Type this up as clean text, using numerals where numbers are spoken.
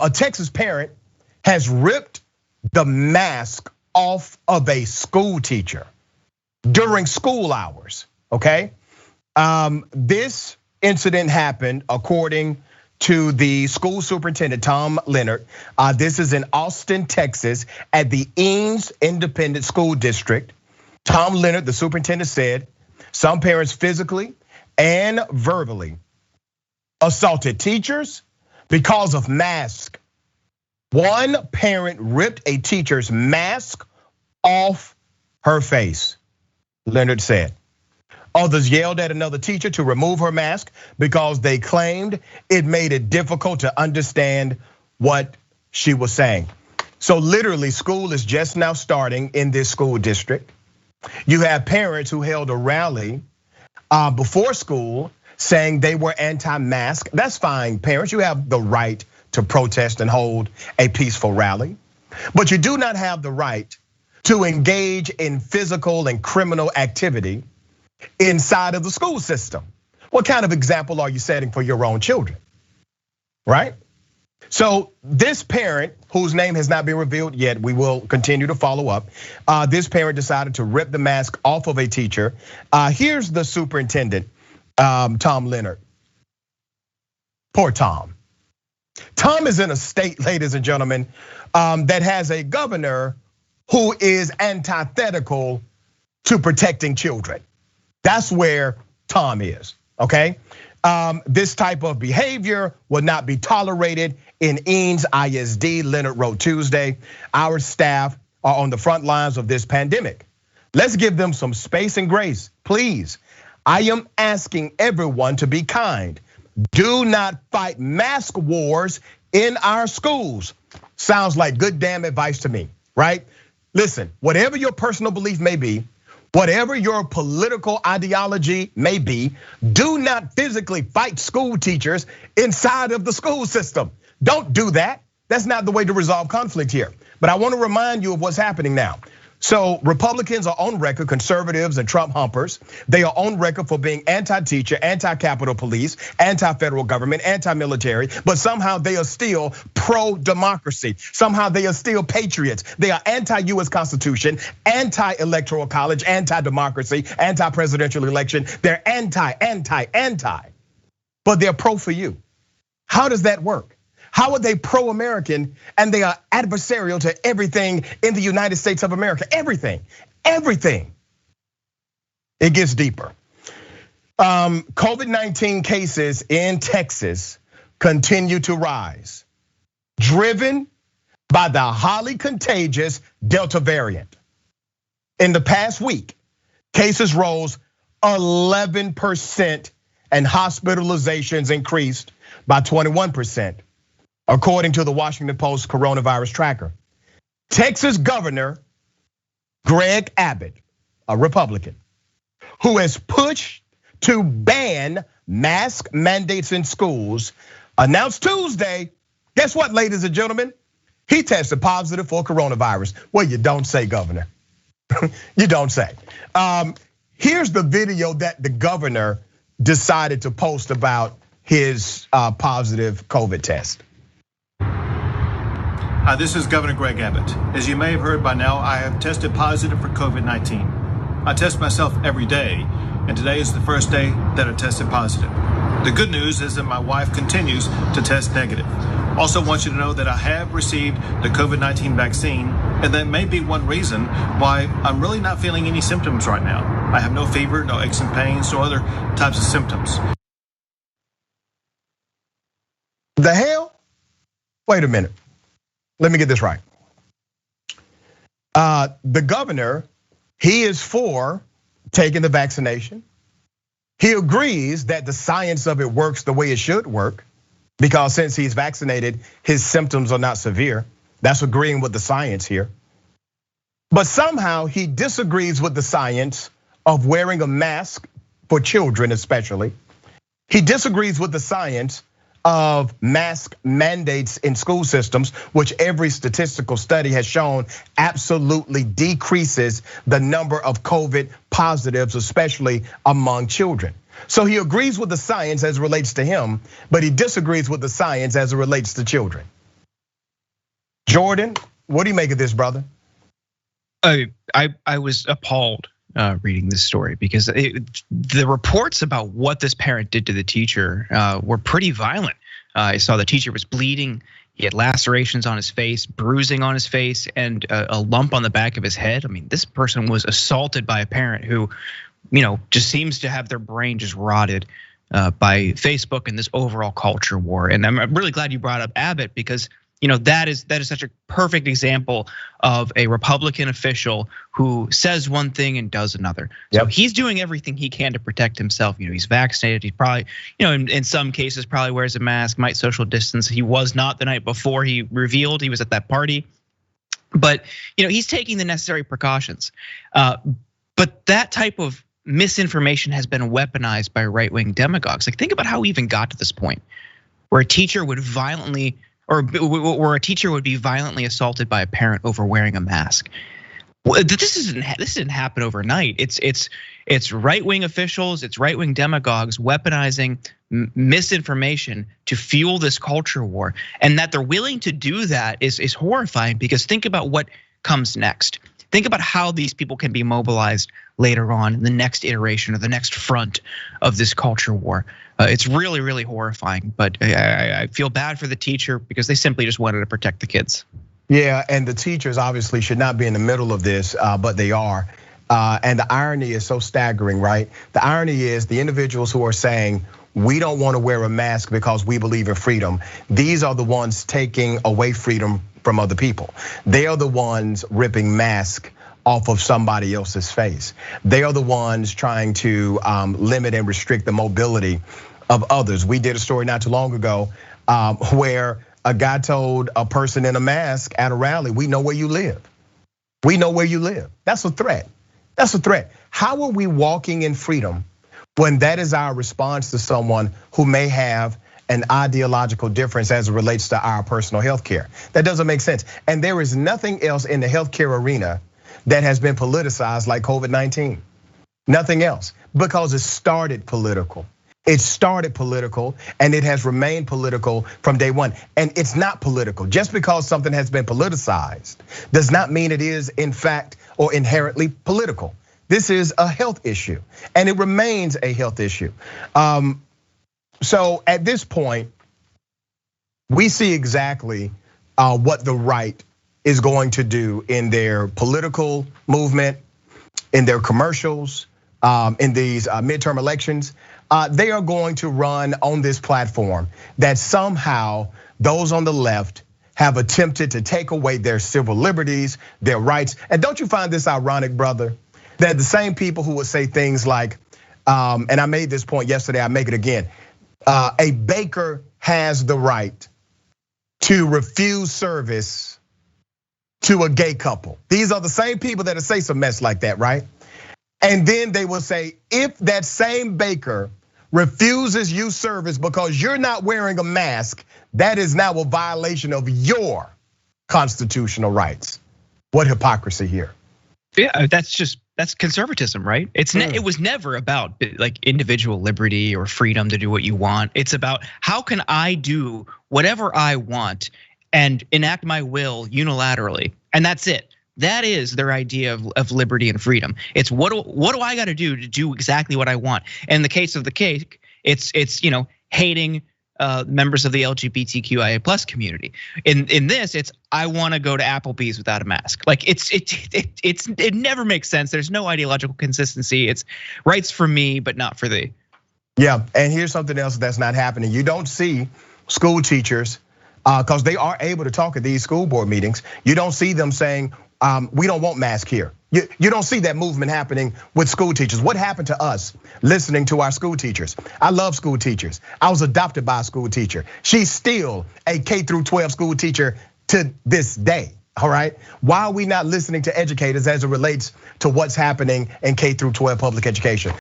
A Texas parent has ripped the mask off of a school teacher during school hours, okay? This incident happened according to the school superintendent, Tom Leonard. This is in Austin, Texas, at the Eanes Independent School District. Tom Leonard, the superintendent, said some parents physically and verbally assaulted teachers because of masks. One parent ripped a teacher's mask off her face, Leonard said. Others yelled at another teacher to remove her mask because they claimed it made it difficult to understand what she was saying. So literally, school is just now starting in this school district. You have parents who held a rally before school saying they were anti-mask. That's fine, parents, you have the right to protest and hold a peaceful rally. But you do not have the right to engage in physical and criminal activity inside of the school system. What kind of example are you setting for your own children, right? So this parent, whose name has not been revealed yet, we will continue to follow up. This parent decided to rip the mask off of a teacher. Here's the superintendent, Tom Leonard. Poor Tom. Tom is in a state, ladies and gentlemen, that has a governor who is antithetical to protecting children. That's where Tom is, okay? This type of behavior will not be tolerated in Eanes ISD, Leonard wrote Tuesday. Our staff are on the front lines of this pandemic. Let's give them some space and grace, please. I am asking everyone to be kind. Do not fight mask wars in our schools. Sounds like good damn advice to me, right? Listen, whatever your personal belief may be, whatever your political ideology may be, do not physically fight school teachers inside of the school system. Don't do that. That's not the way to resolve conflict here. But I want to remind you of what's happening now. So Republicans are on record, conservatives and Trump humpers, they are on record for being anti-teacher, anti-Capitol Police, anti-federal government, anti-military, but somehow they are still pro-democracy. Somehow they are still patriots. They are anti-US Constitution, anti-electoral college, anti-democracy, anti-presidential election. They're anti, but they're pro for you. How does that work? How are they pro-American and they are adversarial to everything in the United States of America? Everything. It gets deeper. COVID-19 cases in Texas continue to rise, driven by the highly contagious Delta variant. In the past week, cases rose 11% and hospitalizations increased by 21%. According to the Washington Post coronavirus tracker. Texas Governor Greg Abbott, a Republican, who has pushed to ban mask mandates in schools, announced Tuesday, guess what, ladies and gentlemen? He tested positive for coronavirus. Well, you don't say, Governor. You don't say. Here's the video that the governor decided to post about his positive COVID test. Hi, this is Governor Greg Abbott. As you may have heard by now, I have tested positive for COVID-19. I test myself every day, and today is the first day that I tested positive. The good news is that my wife continues to test negative. Also want you to know that I have received the COVID-19 vaccine, and that may be one reason why I'm really not feeling any symptoms right now. I have no fever, no aches and pains, or other types of symptoms. The hell? Wait a minute. Let me get this right. The governor, he is for taking the vaccination. He agrees that the science of it works the way it should work, because since he's vaccinated, his symptoms are not severe. That's agreeing with the science here. But somehow he disagrees with the science of wearing a mask for children especially. He disagrees with the science of mask mandates in school systems, which every statistical study has shown absolutely decreases the number of COVID positives, especially among children. So he agrees with the science as it relates to him, but he disagrees with the science as it relates to children. Jordan, what do you make of this, brother? I was appalled reading this story because the reports about what this parent did to the teacher were pretty violent. I saw the teacher was bleeding. He had lacerations on his face, bruising on his face, and a lump on the back of his head. I mean, this person was assaulted by a parent who, just seems to have their brain just rotted by Facebook and this overall culture war. And I'm really glad you brought up Abbott because that is such a perfect example of a Republican official who says one thing and does another. So he's doing everything he can to protect himself. He's vaccinated. He probably, in some cases, probably wears a mask, might social distance. He was not the night before he revealed he was at that party. But he's taking the necessary precautions. But that type of misinformation has been weaponized by right-wing demagogues. Like, think about how we even got to this point, where a teacher would violently. Or where a teacher would be violently assaulted by a parent over wearing a mask. This didn't happen overnight. It's right-wing officials, it's right-wing demagogues weaponizing misinformation to fuel this culture war. And that they're willing to do that is horrifying because think about what comes next. Think about how these people can be mobilized later on in the next iteration or the next front of this culture war. It's really, really horrifying, but I feel bad for the teacher because they simply just wanted to protect the kids. Yeah, and the teachers obviously should not be in the middle of this, but they are. And the irony is so staggering, right? The irony is the individuals who are saying, we don't want to wear a mask because we believe in freedom. These are the ones taking away freedom from other people. They are the ones ripping masks off of somebody else's face. They are the ones trying to limit and restrict the mobility of others. We did a story not too long ago where a guy told a person in a mask at a rally, we know where you live. We know where you live. That's a threat. That's a threat. How are we walking in freedom when that is our response to someone who may have an ideological difference as it relates to our personal health care? That doesn't make sense. And there is nothing else in the healthcare arena that has been politicized like COVID-19. Nothing else, because it started political. It started political and it has remained political from day one. And it's not political. Just because something has been politicized does not mean it is in fact or inherently political. This is a health issue and it remains a health issue. So at this point, we see exactly what the right is going to do in their political movement, in their commercials, in these midterm elections. They are going to run on this platform that somehow those on the left have attempted to take away their civil liberties, their rights. And don't you find this ironic, brother, that the same people who would say things like, and I made this point yesterday, I make it again, a baker has the right to refuse service to a gay couple. These are the same people that say some mess like that, right? And then they will say, if that same baker refuses you service because you're not wearing a mask, that is now a violation of your constitutional rights. What hypocrisy here. Yeah, that's conservatism, right? It was never about like individual liberty or freedom to do what you want. It's about how can I do whatever I want and enact my will unilaterally, and that's it. That is their idea of liberty and freedom. It's what do I got to do exactly what I want? And in the case of the cake, it's hating members of the LGBTQIA+ community. In this, it's I want to go to Applebee's without a mask. Like it never makes sense. There's no ideological consistency. It's rights for me, but not for thee. Yeah, and here's something else that's not happening. You don't see school teachers, because they are able to talk at these school board meetings. You don't see them saying, we don't want masks here. You don't see that movement happening with school teachers. What happened to us listening to our school teachers? I love school teachers. I was adopted by a school teacher. She's still a K-12 school teacher to this day, all right? Why are we not listening to educators as it relates to what's happening in K-12 public education?